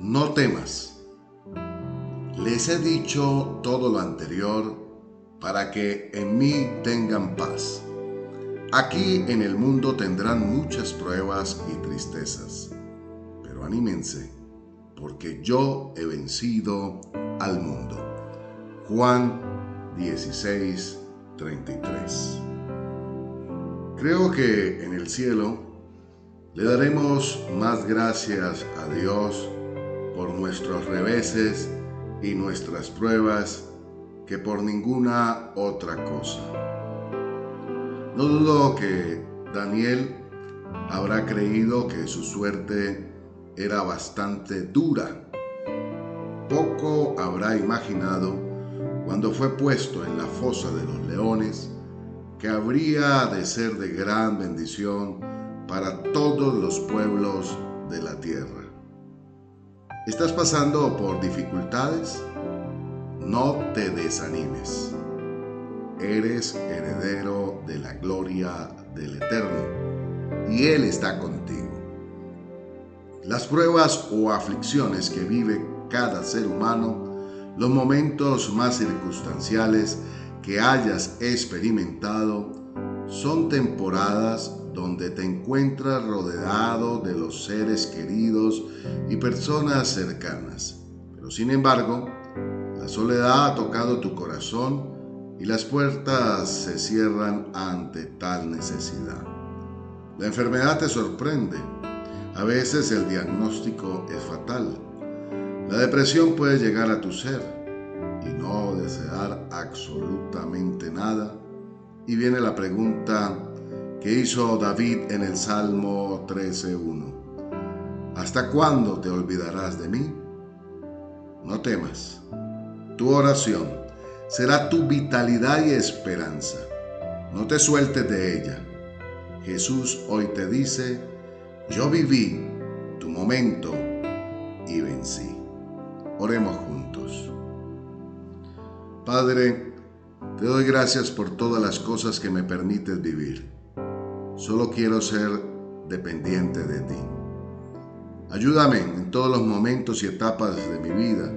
No temas. Les he dicho todo lo anterior para que en mí tengan paz. Aquí en el mundo tendrán muchas pruebas y tristezas, pero anímense, porque yo he vencido al mundo. Juan 16:33. Creo que en el cielo le daremos más gracias a Dios por nuestros reveses y nuestras pruebas que por ninguna otra cosa. No dudo que Daniel habrá creído que su suerte era bastante dura. Poco habrá imaginado cuando fue puesto en la fosa de los leones que habría de ser de gran bendición para todos los pueblos de la tierra. ¿Estás pasando por dificultades? No te desanimes. Eres heredero de la gloria del Eterno y Él está contigo. Las pruebas o aflicciones que vive cada ser humano, los momentos más circunstanciales que hayas experimentado, son temporadas donde te encuentras rodeado de los seres queridos y personas cercanas. Pero sin embargo, la soledad ha tocado tu corazón y las puertas se cierran ante tal necesidad. La enfermedad te sorprende. A veces el diagnóstico es fatal. La depresión puede llegar a tu ser y no desear absolutamente nada. Y viene la pregunta que hizo David en el Salmo 13:1. ¿Hasta cuándo te olvidarás de mí? No temas. Tu oración será tu vitalidad y esperanza. No te sueltes de ella. Jesús hoy te dice: yo viví tu momento y vencí. Oremos juntos. Padre, te doy gracias por todas las cosas que me permites vivir. Solo quiero ser dependiente de ti. Ayúdame en todos los momentos y etapas de mi vida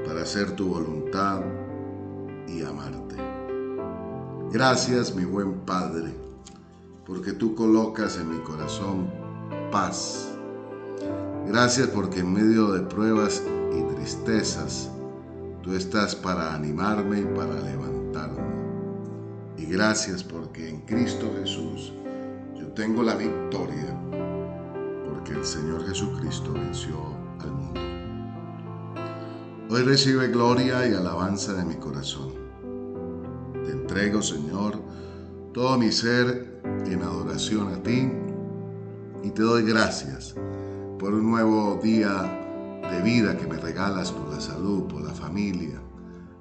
para hacer tu voluntad y amarte. Gracias, mi buen Padre, porque tú colocas en mi corazón paz. Gracias porque en medio de pruebas y tristezas, tú estás para animarme y para levantarme. Y gracias porque en Cristo Jesús yo tengo la victoria, porque el Señor Jesucristo venció al mundo. Hoy recibe gloria y alabanza de mi corazón. Te entrego, Señor, todo mi ser en adoración a ti y te doy gracias por un nuevo día de vida que me regalas, por la salud, por la familia,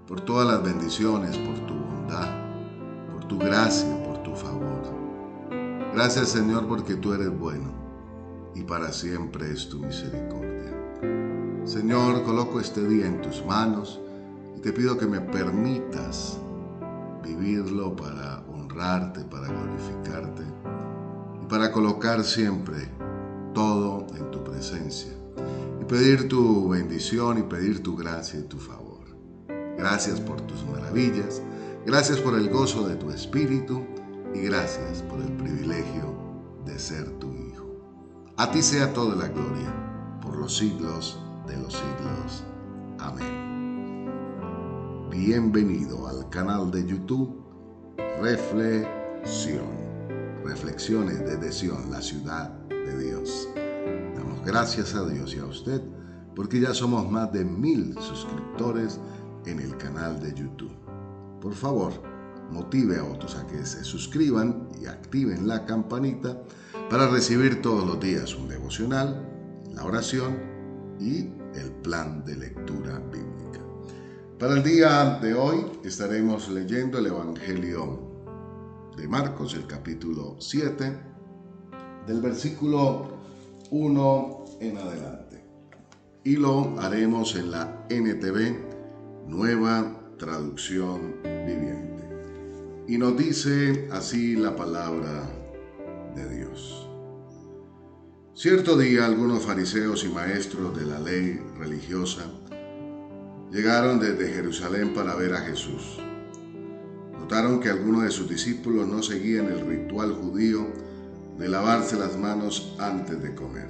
por todas las bendiciones, por tu bondad, por tu gracia, por tu favor. Gracias, Señor, porque tú eres bueno y para siempre es tu misericordia. Señor, coloco este día en tus manos y te pido que me permitas vivirlo para honrarte, para glorificarte y para colocar siempre todo en tu presencia y pedir tu bendición y pedir tu gracia y tu favor. Gracias por tus maravillas, gracias por el gozo de tu espíritu y gracias por el privilegio de ser tu hijo. A ti sea toda la gloria por los siglos de los siglos. Amén. Bienvenido al canal de YouTube Reflexiones desde Sion, la ciudad de Dios. Damos gracias a Dios y a usted porque ya somos más de 1000 suscriptores en el canal de YouTube. Por favor, motive a otros a que se suscriban y activen la campanita para recibir todos los días un devocional, la oración y el plan de lectura bíblica. Para el día de hoy estaremos leyendo el Evangelio de Marcos, el capítulo 7, del versículo 1 en adelante. Y lo haremos en la NTV, Nueva Traducción Viviente. Y nos dice así la palabra de Dios. Cierto día algunos fariseos y maestros de la ley religiosa llegaron desde Jerusalén para ver a Jesús. Notaron que algunos de sus discípulos no seguían el ritual judío de lavarse las manos antes de comer.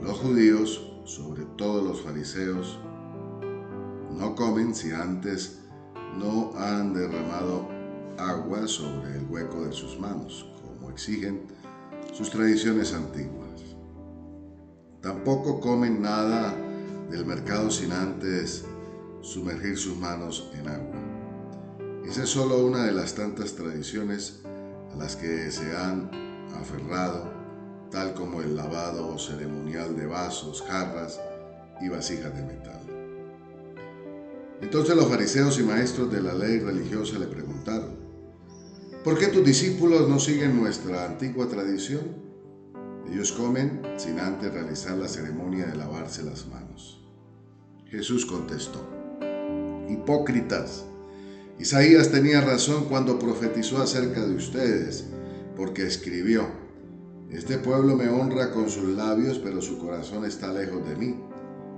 Los judíos, sobre todo los fariseos, no comen si antes no han derramado agua sobre el hueco de sus manos, como exigen sus tradiciones antiguas. Tampoco comen nada del mercado sin antes sumergir sus manos en agua. Esa es solo una de las tantas tradiciones a las que se han aferrado, tal como el lavado ceremonial de vasos, jarras y vasijas de metal. Entonces los fariseos y maestros de la ley religiosa le preguntaron: ¿por qué tus discípulos no siguen nuestra antigua tradición? Ellos comen sin antes realizar la ceremonia de lavarse las manos. Jesús contestó: hipócritas, Isaías tenía razón cuando profetizó acerca de ustedes, porque escribió: este pueblo me honra con sus labios, pero su corazón está lejos de mí.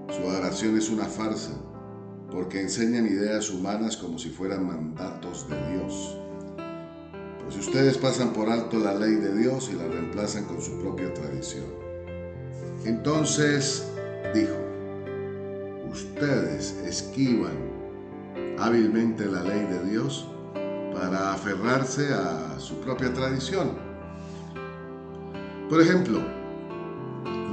Su adoración es una farsa, porque enseñan ideas humanas como si fueran mandatos de Dios. Pues ustedes pasan por alto la ley de Dios y la reemplazan con su propia tradición. Entonces dijo: ustedes esquivan hábilmente la ley de Dios para aferrarse a su propia tradición. Por ejemplo,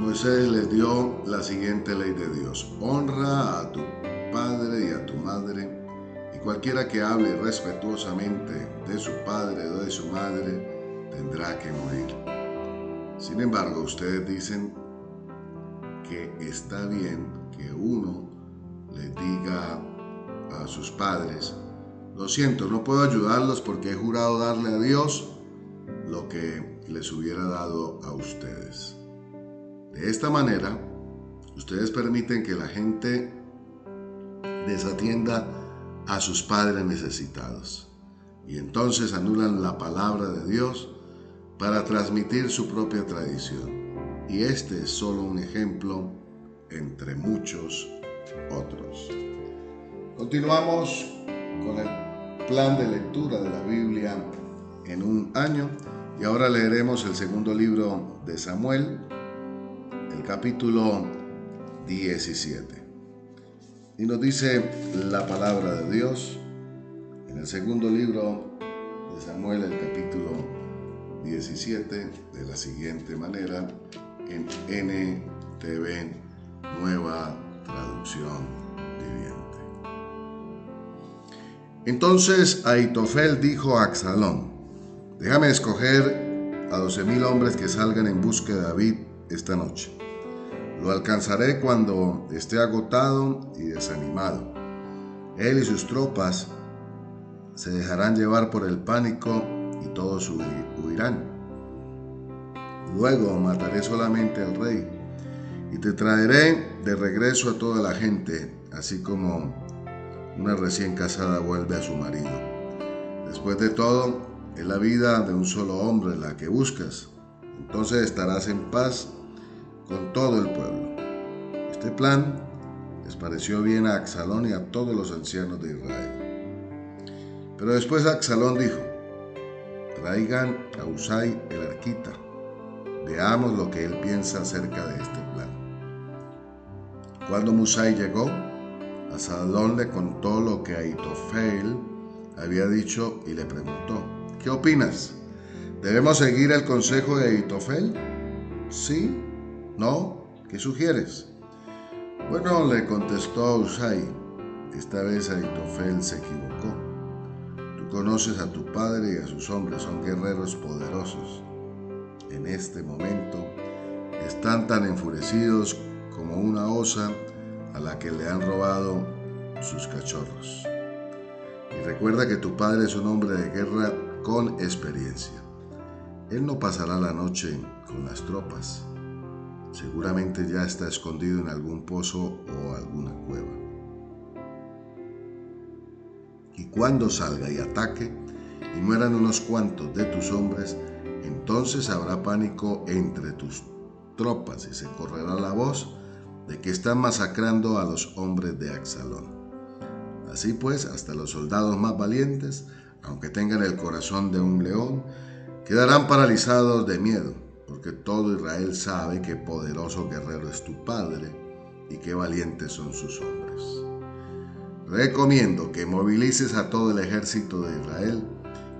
Moisés les dio la siguiente ley de Dios: honra a tu padre y a tu madre, y cualquiera que hable irrespetuosamente de su padre o de su madre tendrá que morir. Sin embargo, ustedes dicen que está bien que uno le diga a sus padres: lo siento, no puedo ayudarlos porque he jurado darle a Dios lo que les hubiera dado a ustedes. De esta manera, ustedes permiten que la gente desatienda a sus padres necesitados y entonces anulan la palabra de Dios para transmitir su propia tradición. Y este es solo un ejemplo entre muchos otros. Continuamos con el plan de lectura de la Biblia en un año y ahora leeremos el segundo libro de Samuel, el capítulo 17. Y nos dice la palabra de Dios en el segundo libro de Samuel, el capítulo 17, de la siguiente manera, en NTV, Nueva Traducción Viviente. Entonces Ahitofel dijo a Absalón: déjame escoger a 12,000 hombres que salgan en busca de David esta noche. Lo alcanzaré cuando esté agotado y desanimado. Él y sus tropas se dejarán llevar por el pánico y todos huirán. Luego mataré solamente al rey y te traeré de regreso a toda la gente, así como una recién casada vuelve a su marido. Después de todo, es la vida de un solo hombre la que buscas. Entonces estarás en paz con todo el pueblo. Este plan les pareció bien a Absalón y a todos los ancianos de Israel. Pero después Absalón dijo: traigan a Husai el arquita. Veamos lo que él piensa acerca de este plan. Cuando Husai llegó, Absalón le contó lo que Ahitofel había dicho y le preguntó: ¿qué opinas? ¿Debemos seguir el consejo de Ahitofel? ¿Sí? ¿No? ¿Qué sugieres? Bueno, le contestó Husai, esta vez Ahitofel se equivocó. Tú conoces a tu padre y a sus hombres, son guerreros poderosos. En este momento están tan enfurecidos como una osa a la que le han robado sus cachorros. Y recuerda que tu padre es un hombre de guerra con experiencia. Él no pasará la noche con las tropas. Seguramente ya está escondido en algún pozo o alguna cueva. Y cuando salga y ataque y mueran unos cuantos de tus hombres, Entonces habrá pánico entre tus tropas y se correrá la voz de que están masacrando a los hombres de Absalón. Así pues, hasta los soldados más valientes, aunque tengan el corazón de un león, quedarán paralizados de miedo, porque todo Israel sabe qué poderoso guerrero es tu padre y qué valientes son sus hombres. Recomiendo que movilices a todo el ejército de Israel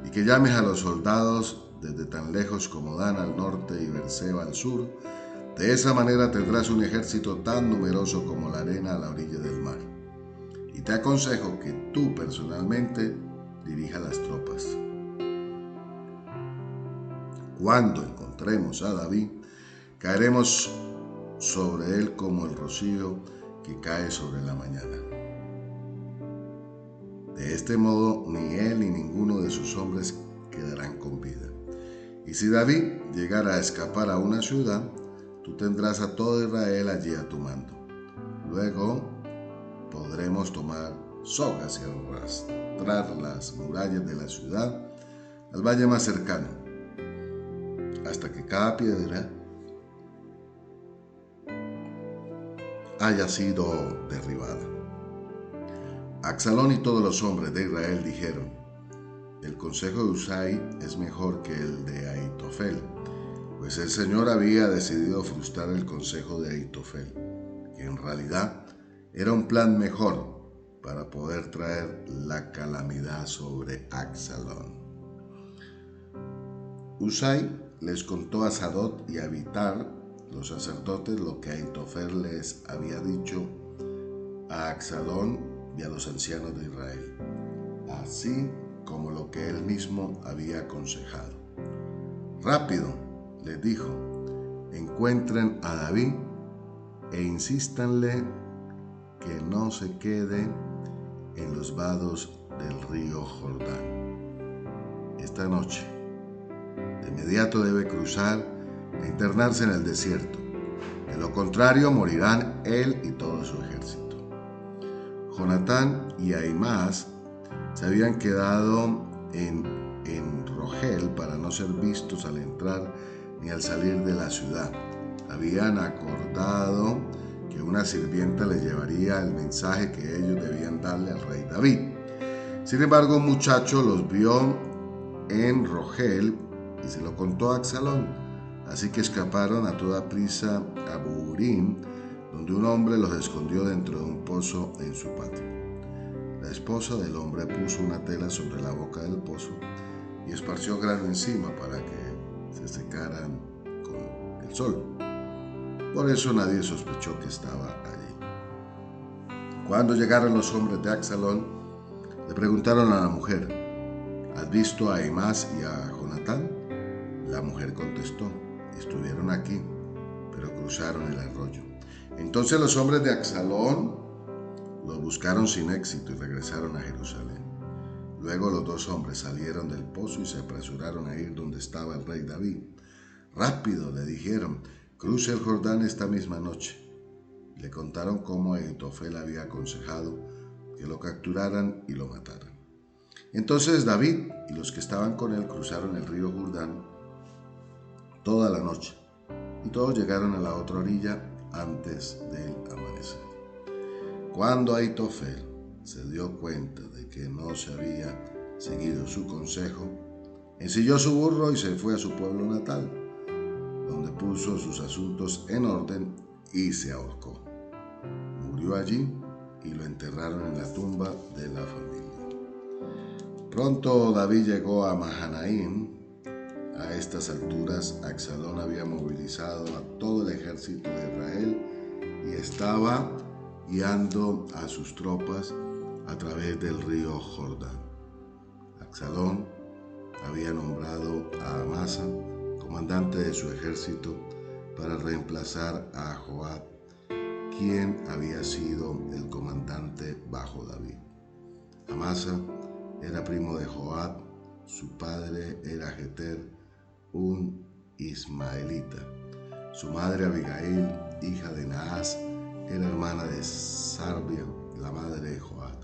y que llames a los soldados desde tan lejos como Dan al norte y Beerseba al sur. De esa manera tendrás un ejército tan numeroso como la arena a la orilla del mar. Y te aconsejo que tú personalmente dirijas las tropas. Cuando encontremos a David, caeremos sobre él como el rocío que cae sobre la mañana. De este modo, ni él ni ninguno de sus hombres quedarán con vida. Y si David llegara a escapar a una ciudad, tú tendrás a todo Israel allí a tu mando. Luego podremos tomar sogas y arrastrar las murallas de la ciudad al valle más cercano, hasta que cada piedra haya sido derribada. Absalón y todos los hombres de Israel dijeron: el consejo de Husai es mejor que el de Ahitofel, pues el Señor había decidido frustrar el consejo de Ahitofel, que en realidad era un plan mejor para poder traer la calamidad sobre Absalón. Husai les contó a Sadok y a Abiatar, los sacerdotes, lo que Ahitofel les había dicho a Absalón y a los ancianos de Israel, así como lo que él mismo había aconsejado. Rápido, les dijo, encuentren a David e insístanle que no se quede en los vados del río Jordán esta noche. De inmediato debe cruzar e internarse en el desierto. De lo contrario, morirán él y todo su ejército. Jonatán y Ahimaas se habían quedado en Rogel para no ser vistos al entrar ni al salir de la ciudad. Habían acordado que una sirvienta les llevaría el mensaje que ellos debían darle al rey David. Sin embargo, un muchacho los vio en Rogel y se lo contó a Absalón. Así que escaparon a toda prisa a Bahurim, donde un hombre los escondió dentro de un pozo en su patio. La esposa del hombre puso una tela sobre la boca del pozo y esparció grano encima para que se secaran con el sol. Por eso nadie sospechó que estaba allí. Cuando llegaron los hombres de Absalón, le preguntaron a la mujer: ¿has visto a Ahimaas y a Jonatán? La mujer contestó: estuvieron aquí, pero cruzaron el arroyo. Entonces los hombres de Absalón los buscaron sin éxito y regresaron a Jerusalén. Luego los dos hombres salieron del pozo y se apresuraron a ir donde estaba el rey David. Rápido, le dijeron, cruce el Jordán esta misma noche. Le contaron cómo Ahitofel había aconsejado que lo capturaran y lo mataran. Entonces David y los que estaban con él cruzaron el río Jordán toda la noche, y todos llegaron a la otra orilla antes del amanecer. Cuando Ahitofel se dio cuenta de que no se había seguido su consejo, ensilló su burro y se fue a su pueblo natal, donde puso sus asuntos en orden y se ahorcó. Murió allí y lo enterraron en la tumba de la familia. Pronto David llegó a Mahanaim. A estas alturas, Absalón había movilizado a todo el ejército de Israel y estaba guiando a sus tropas a través del río Jordán. Absalón había nombrado a Amasa comandante de su ejército para reemplazar a Joab, quien había sido el comandante bajo David. Amasa era primo de Joab, su padre era Jeter, un ismaelita. Su madre Abigail, hija de Naas, era hermana de Sarbia, la madre de Joab.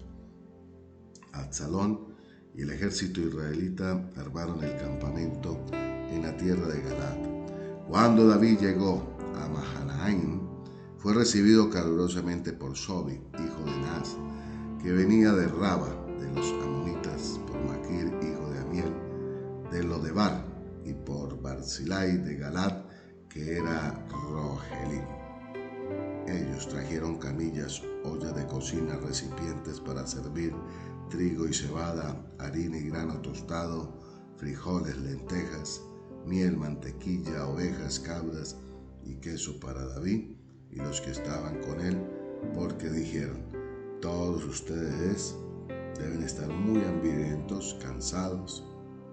Absalón y el ejército israelita armaron el campamento en la tierra de Galaad. Cuando David llegó a Mahanaim, fue recibido calurosamente por Sobi, hijo de Naas, que venía de Raba de los amonitas, por Maquir, hijo de Amiel, de Lodebar, y por Barzilai de Galaad, que era Rogelim. Ellos trajeron camillas, ollas de cocina, recipientes para servir trigo y cebada, harina y grano tostado, frijoles, lentejas, miel, mantequilla, ovejas, cabras y queso para David y los que estaban con él, porque dijeron: todos ustedes deben estar muy hambrientos, cansados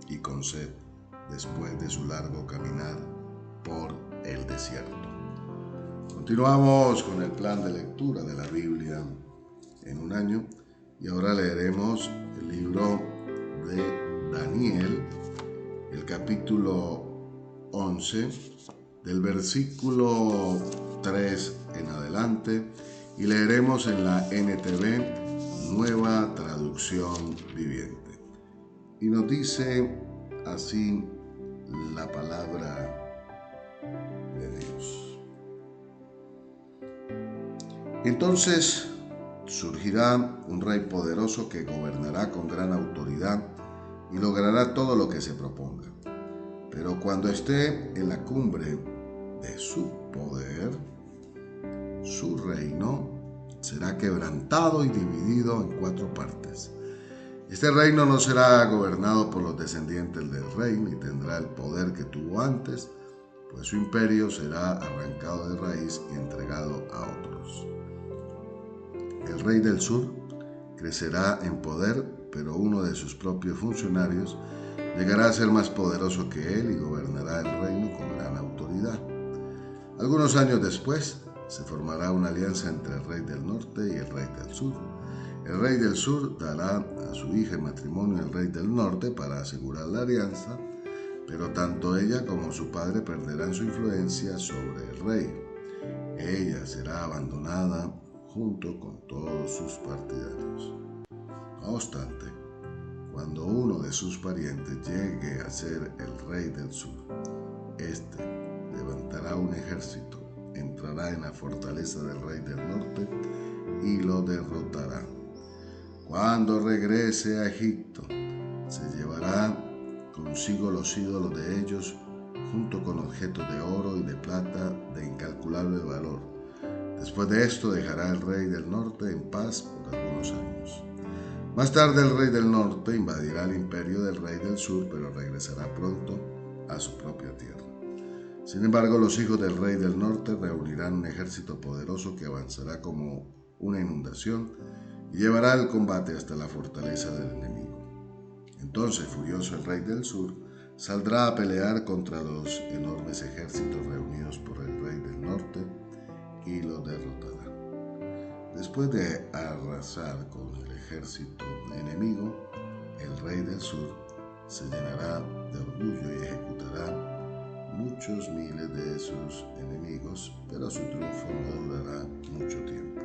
y con sed después de su largo caminar por el desierto. Continuamos con el plan de lectura de la Biblia en un año y ahora leeremos el libro de Daniel, el capítulo 11, del versículo 3 en adelante, y leeremos en la NTV, Nueva Traducción Viviente. Y nos dice así la palabra de Dios. Entonces surgirá un rey poderoso que gobernará con gran autoridad y logrará todo lo que se proponga. Pero cuando esté en la cumbre de su poder, su reino será quebrantado y dividido en 4 partes. Este reino no será gobernado por los descendientes del rey, ni tendrá el poder que tuvo antes, pues su imperio será arrancado de raíz y entregado a otros. El rey del sur crecerá en poder, pero uno de sus propios funcionarios llegará a ser más poderoso que él y gobernará el reino con gran autoridad. Algunos años después, se formará una alianza entre el rey del norte y el rey del sur. El rey del sur dará a su hija en matrimonio al rey del norte para asegurar la alianza, pero tanto ella como su padre perderán su influencia sobre el rey. Ella será abandonada junto con todos sus partidarios. No obstante, cuando uno de sus parientes llegue a ser el rey del sur, éste levantará un ejército, entrará en la fortaleza del rey del norte y lo derrotará. Cuando regrese a Egipto, se llevará consigo los ídolos de ellos, junto con objetos de oro y de plata de incalculable valor. Después de esto dejará el rey del norte en paz por algunos años. Más tarde el rey del norte invadirá el imperio del rey del sur, pero regresará pronto a su propia tierra. Sin embargo, los hijos del rey del norte reunirán un ejército poderoso que avanzará como una inundación y llevará el combate hasta la fortaleza del enemigo. Entonces, furioso, el rey del sur saldrá a pelear contra los enormes ejércitos reunidos por el rey del norte y lo derrotará. Después de arrasar con el ejército enemigo, el rey del sur se llenará de orgullo y ejecutará muchos miles de sus enemigos, pero su triunfo no durará mucho tiempo.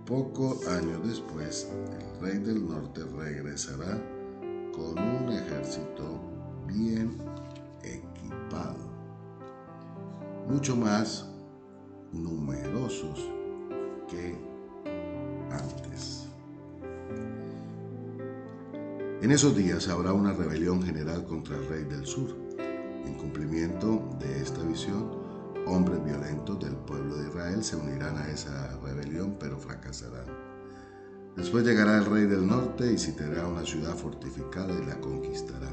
Pocos años después, el rey del norte regresará con un ejército bien equipado, mucho más numerosos que antes. En esos días habrá una rebelión general contra el rey del sur. En cumplimiento de esta visión, hombres violentos del pueblo de Israel se unirán a esa rebelión, pero fracasarán. Después llegará el rey del norte y sitiará una ciudad fortificada y la conquistará.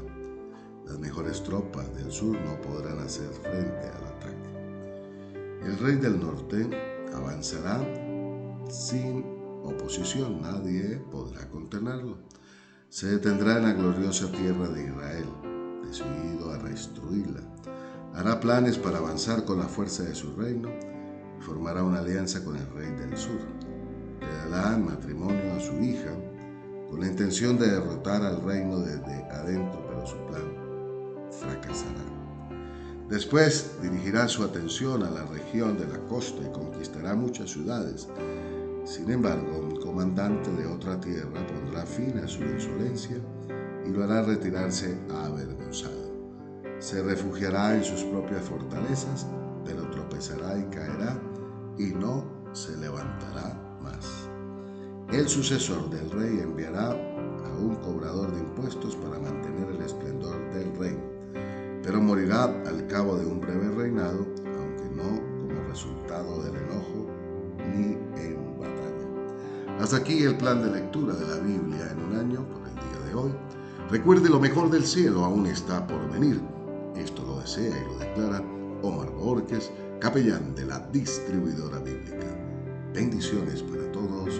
Las mejores tropas del sur no podrán hacer frente al ataque. El rey del norte avanzará sin oposición, nadie podrá contenerlo. Se detendrá en la gloriosa tierra de Israel, decidido a destruirla. Hará planes para avanzar con la fuerza de su reino y formará una alianza con el rey del sur. Le dará en matrimonio a su hija con la intención de derrotar al reino desde adentro, pero su plan fracasará. Después dirigirá su atención a la región de la costa y conquistará muchas ciudades. Sin embargo, un comandante de otra tierra pondrá fin a su insolencia y lo hará retirarse avergonzado. Se refugiará en sus propias fortalezas, pero tropezará y caerá y no se levantará más. El sucesor del rey enviará a un cobrador de impuestos para mantener el esplendor del reino, pero morirá al cabo de un breve reinado, aunque no como resultado del enojo ni en batalla. Hasta aquí el plan de lectura de la Biblia en un año por el día de hoy. Recuerde, lo mejor del cielo aún está por venir. Esto lo desea y lo declara Omar Borges, capellán de la Distribuidora Bíblica. Bendiciones para todos.